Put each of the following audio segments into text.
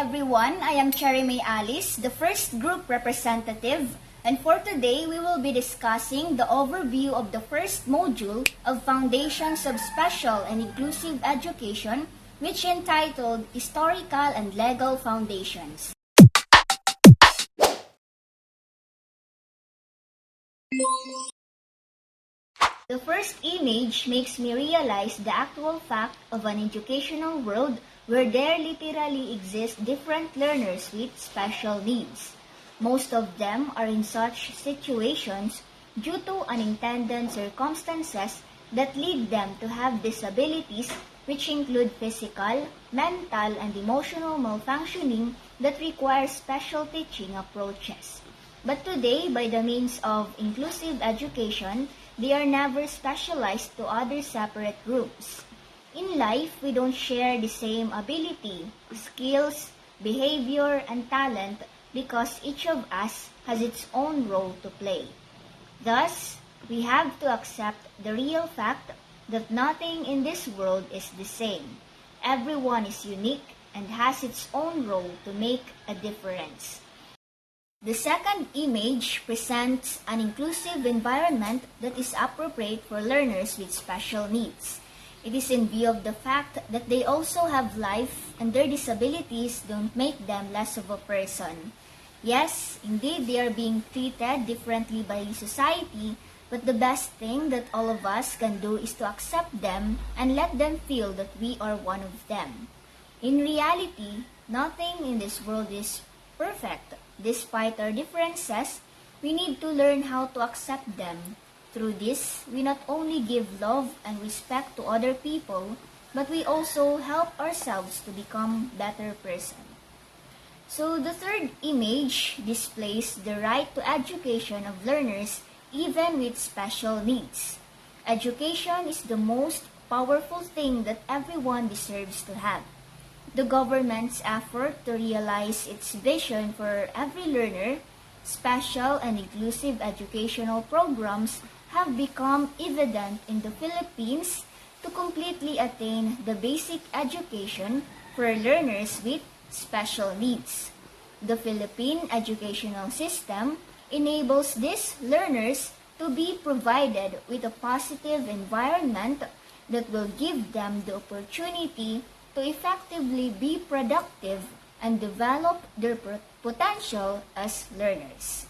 everyone, I am Cherry May Alice, the first group representative, and for today we will be discussing the overview of the first module of Foundations of Special and Inclusive Education, which entitled Historical and Legal Foundations. The first image makes me realize the actual fact of an educational world where there literally exist different learners with special needs. Most of them are in such situations due to unintended circumstances that lead them to have disabilities which include physical, mental, and emotional malfunctioning that require special teaching approaches. But today, by the means of inclusive education, they are never specialized to other separate groups. In life, we don't share the same ability, skills, behavior, and talent because each of us has its own role to play. Thus, we have to accept the real fact that nothing in this world is the same. Everyone is unique and has its own role to make a difference. The second image presents an inclusive environment that is appropriate for learners with special needs. It is in view of the fact that they also have life and their disabilities don't make them less of a person. Yes, indeed they are being treated differently by society, but the best thing that all of us can do is to accept them and let them feel that we are one of them. In reality, nothing in this world is perfect. Despite our differences, we need to learn how to accept them. Through this, we not only give love and respect to other people, but we also help ourselves to become better person. So the third image displays the right to education of learners even with special needs. Education is the most powerful thing that everyone deserves to have. The government's effort to realize its vision for every learner, special and inclusive educational programs have become evident in the Philippines to completely attain the basic education for learners with special needs. The Philippine educational system enables these learners to be provided with a positive environment that will give them the opportunity to effectively be productive and develop their potential as learners.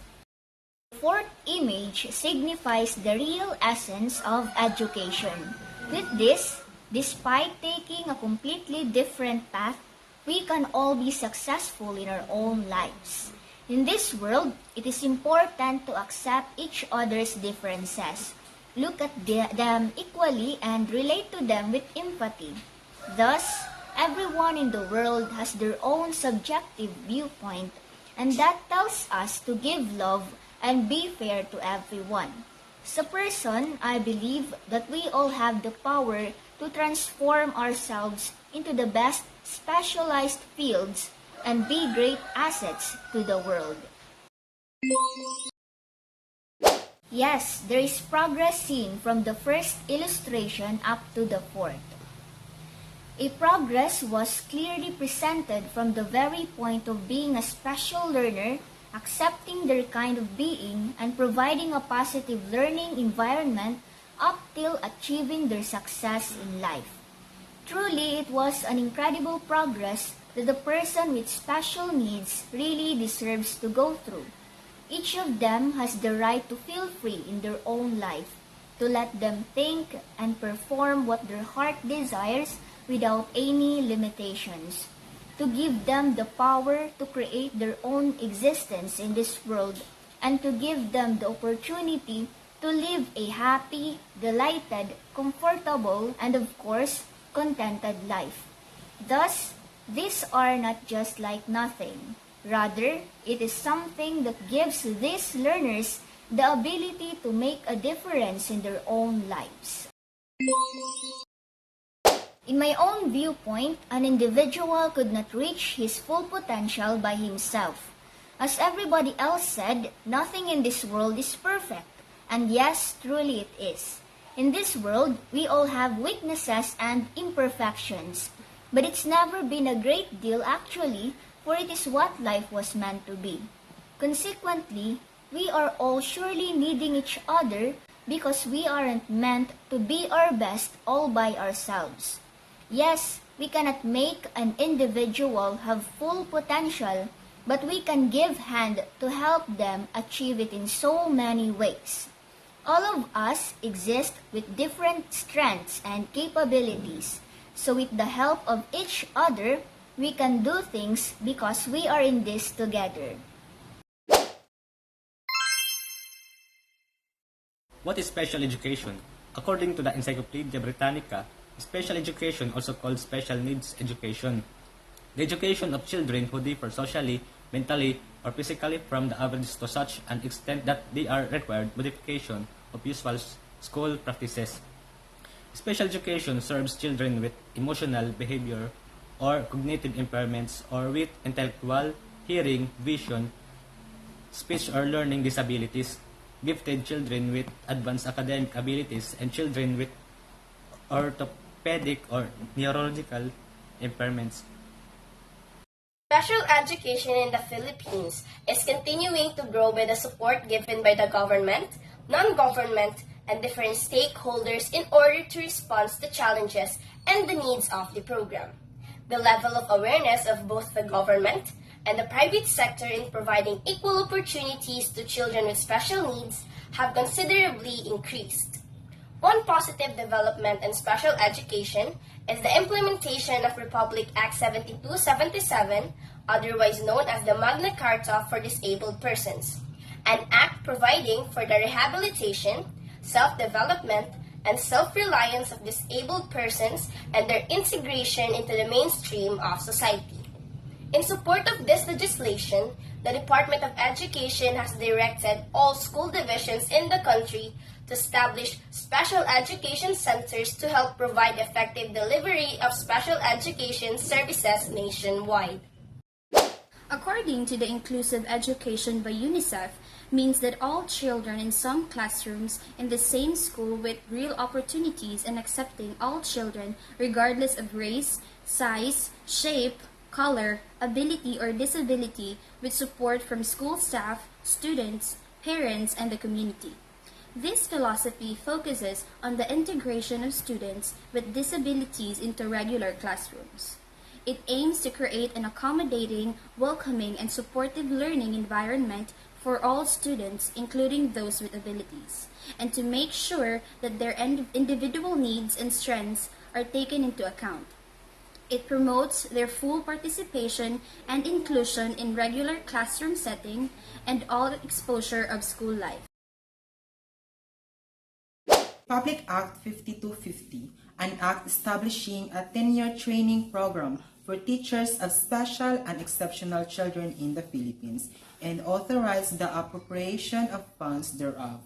The fourth image signifies the real essence of education. With this, despite taking a completely different path, we can all be successful in our own lives. In this world, it is important to accept each other's differences, look at them equally, and relate to them with empathy. Thus, everyone in the world has their own subjective viewpoint, and that tells us to give love and be fair to everyone. As a person, I believe that we all have the power to transform ourselves into the best specialized fields and be great assets to the world. Yes, there is progress seen from the first illustration up to the fourth. A progress was clearly presented from the very point of being a special learner, accepting their kind of being, and providing a positive learning environment up till achieving their success in life. Truly, it was an incredible progress that the person with special needs really deserves to go through. Each of them has the right to feel free in their own life, to let them think and perform what their heart desires without any limitations, to give them the power to create their own existence in this world, and to give them the opportunity to live a happy, delighted, comfortable, and of course, contented life. Thus, these are not just like nothing. Rather, it is something that gives these learners the ability to make a difference in their own lives. In my own viewpoint, an individual could not reach his full potential by himself. As everybody else said, nothing in this world is perfect. And yes, truly it is. In this world, we all have weaknesses and imperfections. But it's never been a great deal actually for it is what life was meant to be. Consequently, we are all surely needing each other because we aren't meant to be our best all by ourselves. Yes, we cannot make an individual have full potential, but we can give hand to help them achieve it in so many ways. All of us exist with different strengths and capabilities, so with the help of each other, we can do things because we are in this together. What is special education? According to the Encyclopedia Britannica, special education, also called special needs education, the education of children who differ socially, mentally, or physically from the average to such an extent that they are required modification of usual school practices. Special education serves children with emotional, behavior, or cognitive impairments, or with intellectual, hearing, vision, speech or learning disabilities, gifted children with advanced academic abilities, and children with orthopedic or neurological impairments. Special education in the Philippines is continuing to grow with the support given by the government, non-government, and different stakeholders in order to respond to the challenges and the needs of the program. The level of awareness of both the government and the private sector in providing equal opportunities to children with special needs have considerably increased. One positive development in special education is the implementation of Republic Act 7277, otherwise known as the Magna Carta for Disabled Persons, an act providing for the rehabilitation, self-development, and self-reliance of disabled persons and their integration into the mainstream of society. In support of this legislation, the Department of Education has directed all school divisions in the country to establish special education centers to help provide effective delivery of special education services nationwide. According to the Inclusive Education by UNICEF, means that all children in some classrooms in the same school with real opportunities and accepting all children regardless of race, size, shape, color, ability, or disability with support from school staff, students, parents, and the community. This philosophy focuses on the integration of students with disabilities into regular classrooms. It aims to create an accommodating, welcoming, and supportive learning environment for all students, including those with abilities, and to make sure that their individual needs and strengths are taken into account. It promotes their full participation and inclusion in regular classroom setting and all exposure of school life. Republic Act 5250, an act establishing a 10-year training program for teachers of special and exceptional children in the Philippines, and authorize the appropriation of funds thereof.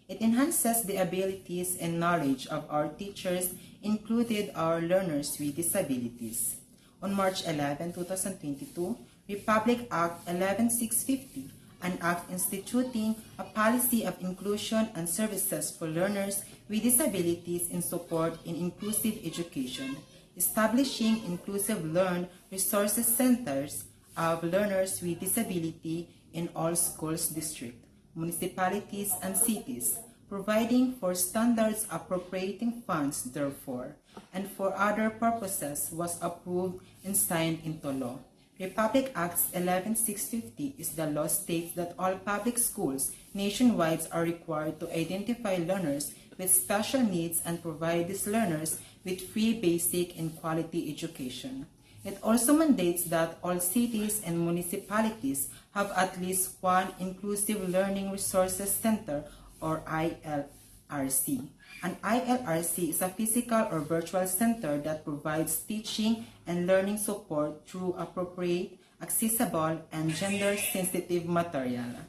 It enhances the abilities and knowledge of our teachers, including our learners with disabilities. On March 11, 2022, Republic Act 11650, an act instituting a policy of inclusion and services for learners with disabilities in support in inclusive education, establishing inclusive learn resources centers of learners with disability in all schools districts, municipalities, and cities, providing for standards appropriating funds therefore, and for other purposes was approved and signed into law. Republic Act 11650 is the law states that all public schools nationwide are required to identify learners with special needs and provide these learners with free basic and quality education. It also mandates that all cities and municipalities have at least one Inclusive Learning Resources Center or ILRC. An ILRC is a physical or virtual center that provides teaching and learning support through appropriate, accessible, and gender-sensitive material.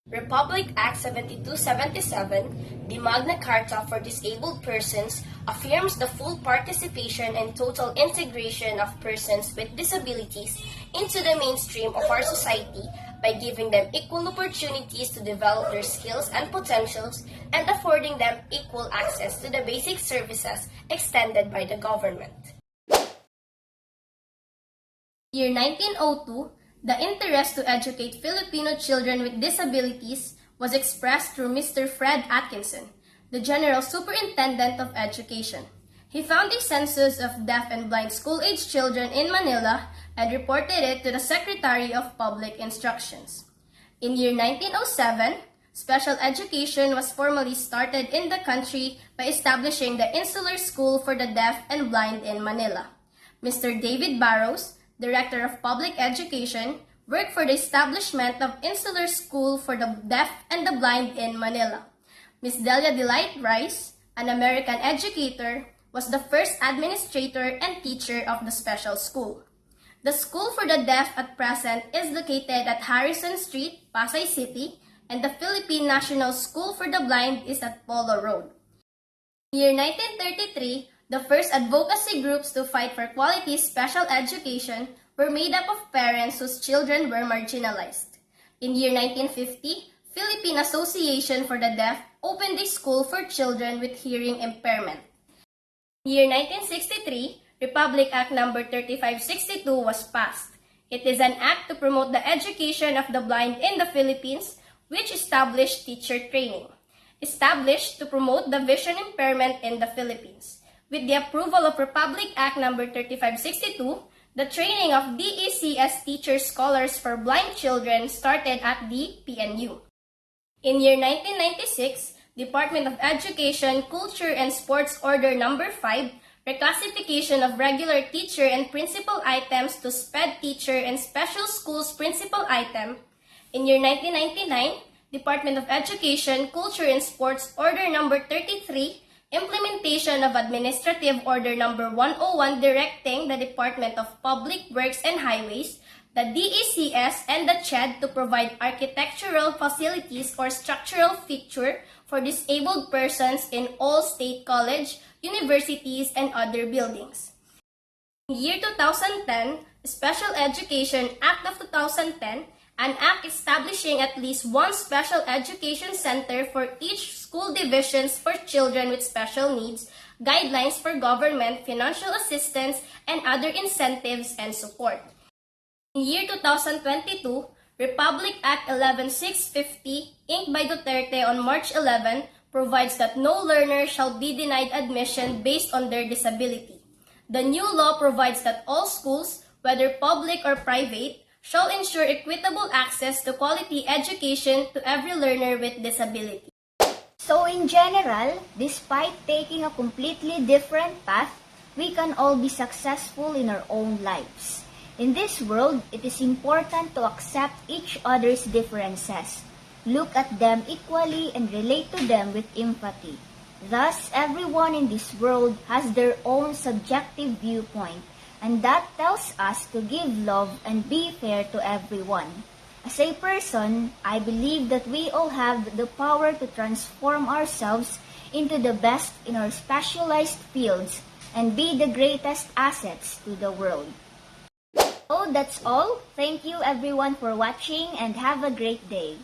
Republic Act 7277, the Magna Carta for Disabled Persons, affirms the full participation and total integration of persons with disabilities into the mainstream of our society by giving them equal opportunities to develop their skills and potentials and affording them equal access to the basic services extended by the government. Year 1902, the interest to educate Filipino children with disabilities was expressed through Mr. Fred Atkinson, the General Superintendent of Education. He found a census of deaf and blind school-age children in Manila and reported it to the Secretary of Public Instructions. In year 1907, special education was formally started in the country by establishing the Insular School for the Deaf and Blind in Manila. Mr. David Barrows, Director of Public Education, worked for the establishment of Insular School for the Deaf and the Blind in Manila. Ms. Delia Delight Rice, an American educator, was the first administrator and teacher of the special school. The School for the Deaf at present is located at Harrison Street, Pasay City, and the Philippine National School for the Blind is at Polo Road. In year 1933, the first advocacy groups to fight for quality special education were made up of parents whose children were marginalized. In year 1950, Philippine Association for the Deaf opened a school for children with hearing impairment. In year 1963, Republic Act No. 3562 was passed. It is an act to promote the education of the blind in the Philippines, which established teacher training. Established to promote the vision impairment in the Philippines. With the approval of Republic Act No. 3562, the training of DECS teacher scholars for blind children started at the PNU. In year 1996, Department of Education, Culture and Sports Order No. 5, reclassification of regular teacher and principal items to SPED teacher and special schools principal item. In year 1999, Department of Education, Culture and Sports Order No. 33, implementation of Administrative Order No. 101 directing the Department of Public Works and Highways, the DECS, and the CHED to provide architectural facilities or structural feature for disabled persons in all state college, universities, and other buildings. In year 2010, Special Education Act of 2010, an act establishing at least one special education center for each school divisions for children with special needs, guidelines for government financial assistance, and other incentives and support. In year 2022, Republic Act 11650, inked by Duterte on March 11, provides that no learner shall be denied admission based on their disability. The new law provides that all schools, whether public or private, shall ensure equitable access to quality education to every learner with disability. So in general, despite taking a completely different path, we can all be successful in our own lives. In this world, it is important to accept each other's differences, look at them equally, and relate to them with empathy. Thus, everyone in this world has their own subjective viewpoint, and that tells us to give love and be fair to everyone. As a person, I believe that we all have the power to transform ourselves into the best in our specialized fields and be the greatest assets to the world. So that's all. Thank you everyone for watching and have a great day.